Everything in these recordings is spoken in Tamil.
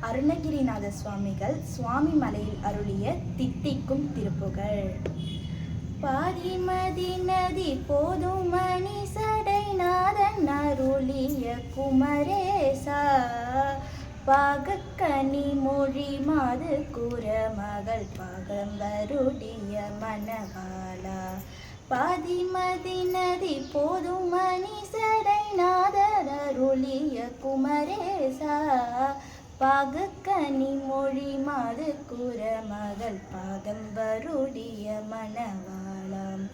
அருணகிரிநாத சுவாமிகள் சுவாமி மலையில் அருளிய தித்திக்கும் திருப்புகழ். பாதிமதி நதி போதும் மணி சடைநாதன் அருளிய குமரேசா, பாகக்கனி மொழி மாது கூற மகள் பாகம்பருடைய மணவாளா. பாதிமதி நதி போதும் மணி சடைநாதன் அருளிய குமரேசா, பாகக்கனி மொழி மாது கூற மகள் பாகம்பருடைய மணவாளாம்.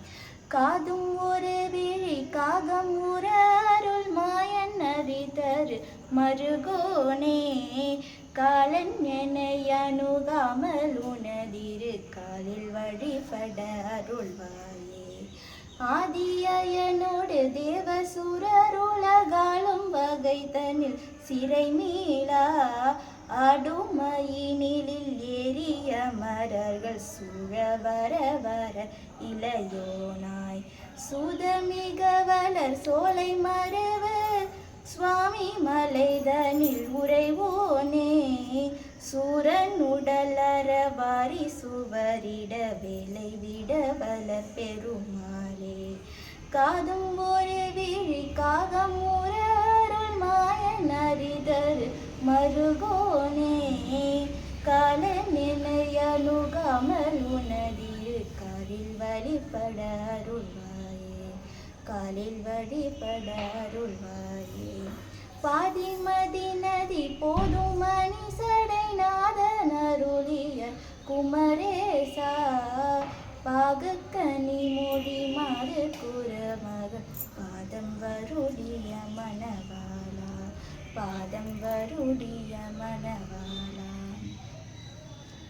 காதும் ஒரு விழி காகம் உற அருள் மாயன் அறிதரு மருகோனே, காலன் என்னை அணுகாமல் உனதிரு காலில் வழிபட அருள்வாயே. ஆதியனோடு தேவசுரருலகாலும் வகை தனில் சிறை மீளா, அடுமயினிலில் ஏறிய மரர்கள் சூழ வர வர இளையோனாய். சுதமிக வளர் சோலை மரவு சுவாமி மலைதனில் உறைவோனே, சூரன் உடலற வாரி சுவரிட வேலை விட வல பெருமாளே. காதும் ஒரு விழி காகம் உற அருள் மாயன் அறிதரு மருகோனே, காலன் என்னை அணுகாமல் உனதிரு காலில் வழிபட அருள்வாயே, காலில் வழிபட அருள்வாயே. பாதிமதி நதி போதும் மணி சடைநாதன் அருளிய குமரேசா, பாகக்கனி மொழி மாது கூற மகள் பாதம் வருடிய மணவாளா, பாதம் வருடிய